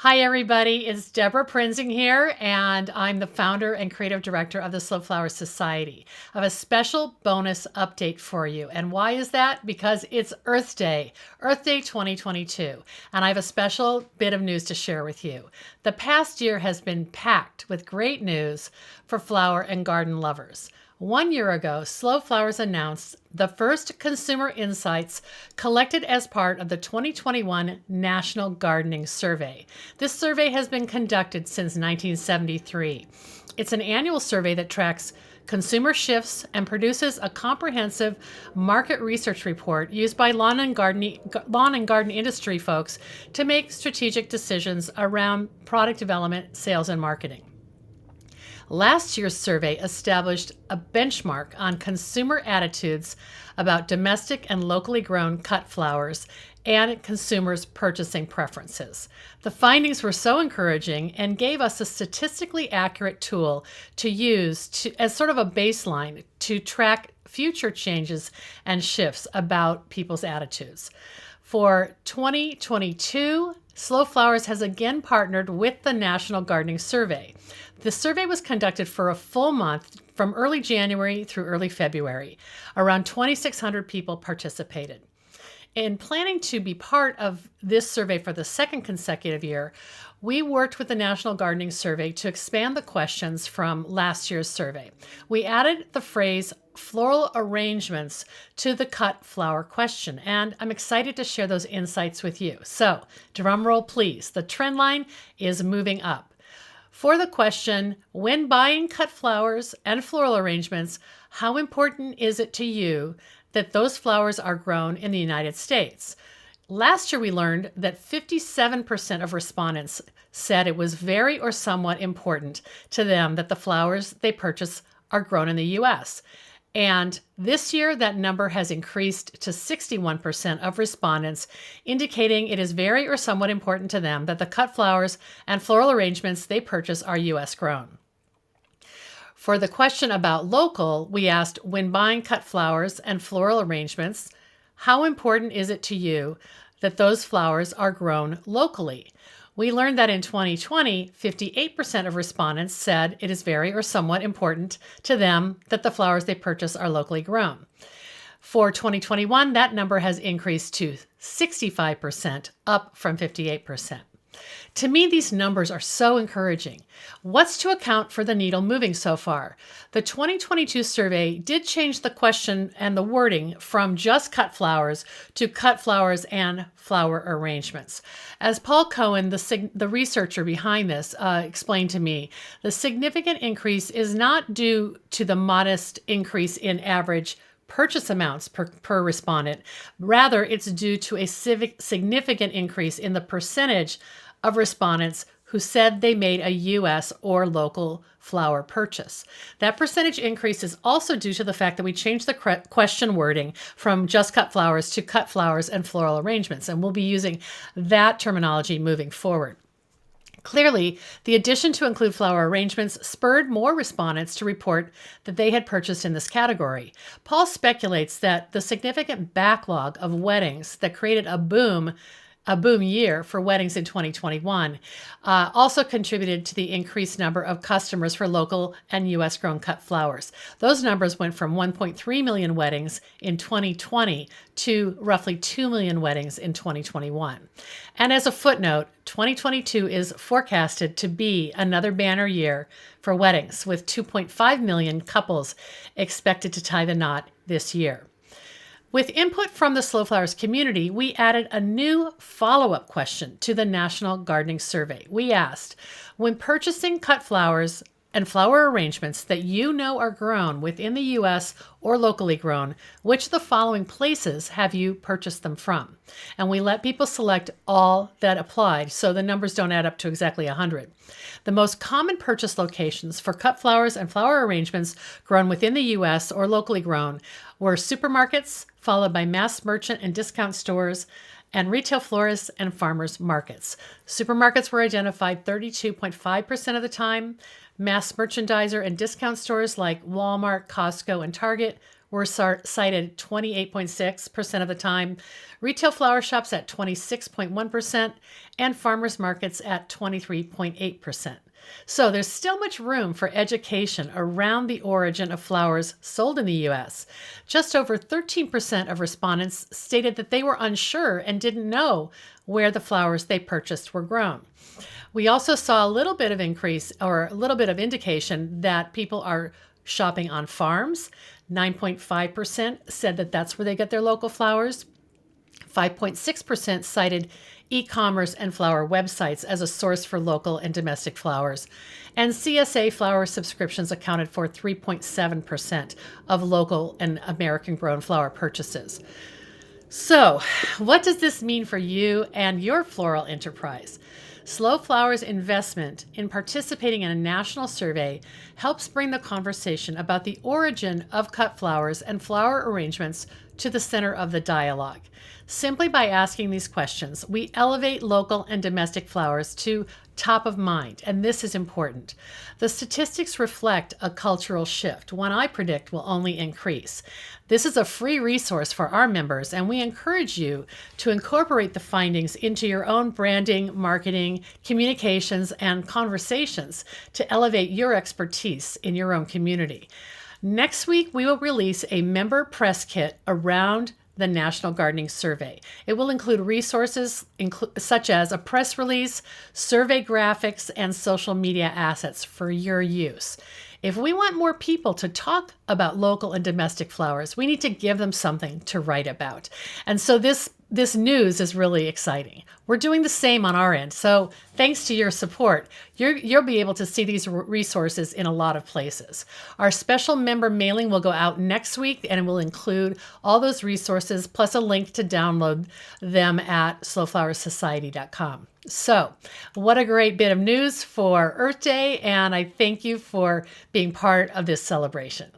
Hi, everybody. It's Deborah Prinzing here, and I'm the founder and creative director of the Slow Flower Society. I have a special bonus update for you. And why is that? Because it's Earth Day 2022, and I have a special bit of news to share with you. The past year has been packed with great news for flower and garden lovers. 1 year ago, Slow Flowers announced the first consumer insights collected as part of the 2021 National Gardening Survey. This survey has been conducted since 1973. It's an annual survey that tracks consumer shifts and produces a comprehensive market research report used by lawn and garden industry folks to make strategic decisions around product development, sales, and marketing. Last year's survey established a benchmark on consumer attitudes about domestic and locally grown cut flowers and consumers' purchasing preferences. The findings were so encouraging and gave us a statistically accurate tool to use as sort of a baseline to track future changes and shifts about people's attitudes. For 2022, Slow Flowers has again partnered with the National Gardening Survey. The survey was conducted for a full month from early January through early February. Around 2,600 people participated. In planning to be part of this survey for the second consecutive year, we worked with the National Gardening Survey to expand the questions from last year's survey. We added the phrase floral arrangements to the cut flower question, and I'm excited to share those insights with you. So, drum roll please. The trend line is moving up. For the question, when buying cut flowers and floral arrangements, how important is it to you that those flowers are grown in the United States? Last year, we learned that 57% of respondents said it was very or somewhat important to them that the flowers they purchase are grown in the U.S. And this year, that number has increased to 61% of respondents, indicating it is very or somewhat important to them that the cut flowers and floral arrangements they purchase are U.S. grown. For the question about local, we asked, when buying cut flowers and floral arrangements, how important is it to you that those flowers are grown locally? We learned that in 2020, 58% of respondents said it is very or somewhat important to them that the flowers they purchase are locally grown. For 2021, that number has increased to 65%, up from 58%. To me, these numbers are so encouraging. What's to account for the needle moving so far? The 2022 survey did change the question and the wording from just cut flowers to cut flowers and flower arrangements. As Paul Cohen, the researcher behind this, explained to me, the significant increase is not due to the modest increase in average purchase amounts per respondent. Rather, it's due to a significant increase in the percentage of respondents who said they made a U.S. or local flower purchase. That percentage increase is also due to the fact that we changed the question wording from just cut flowers to cut flowers and floral arrangements, and we'll be using that terminology moving forward. Clearly, the addition to include flower arrangements spurred more respondents to report that they had purchased in this category. Paul speculates that the significant backlog of weddings that created a boom year for weddings in 2021, also contributed to the increased number of customers for local and U.S. grown cut flowers. Those numbers went from 1.3 million weddings in 2020 to roughly 2 million weddings in 2021. And as a footnote, 2022 is forecasted to be another banner year for weddings, with 2.5 million couples expected to tie the knot this year. With input from the Slow Flowers community, we added a new follow-up question to the National Gardening Survey. We asked, when purchasing cut flowers and flower arrangements that you know are grown within the U.S. or locally grown, which of the following places have you purchased them from? And we let people select all that applied, so the numbers don't add up to exactly 100. The most common purchase locations for cut flowers and flower arrangements grown within the U.S. or locally grown were supermarkets, followed by mass merchant and discount stores, and retail florists and farmers markets. Supermarkets were identified 32.5% of the time. Mass merchandiser and discount stores like Walmart, Costco, and Target were cited 28.6% of the time, retail flower shops at 26.1%, and farmers markets at 23.8%. So there's still much room for education around the origin of flowers sold in the U.S. Just over 13% of respondents stated that they were unsure and didn't know where the flowers they purchased were grown. We also saw a little bit of increase or a little bit of indication that people are shopping on farms. 9.5% said that that's where they get their local flowers. 5.6% cited e-commerce and flower websites as a source for local and domestic flowers. And CSA flower subscriptions accounted for 3.7% of local and American-grown flower purchases. So, what does this mean for you and your floral enterprise? Slow Flower's investment in participating in a national survey helps bring the conversation about the origin of cut flowers and flower arrangements to the center of the dialogue. Simply by asking these questions, we elevate local and domestic flowers to top of mind, and this is important. The statistics reflect a cultural shift, one I predict will only increase. This is a free resource for our members, and we encourage you to incorporate the findings into your own branding, marketing, communications, and conversations to elevate your expertise in your own community. Next week, we will release a member press kit around the National Gardening Survey. It will include resources such as a press release, survey graphics, and social media assets for your use. If we want more people to talk about local and domestic flowers, we need to give them something to write about. And so this news is really exciting. We're doing the same on our end. So thanks to your support, you'll be able to see these resources in a lot of places. Our special member mailing will go out next week, and it will include all those resources plus a link to download them at slowflowersociety.com. So what a great bit of news for Earth Day, and I thank you for being part of this celebration.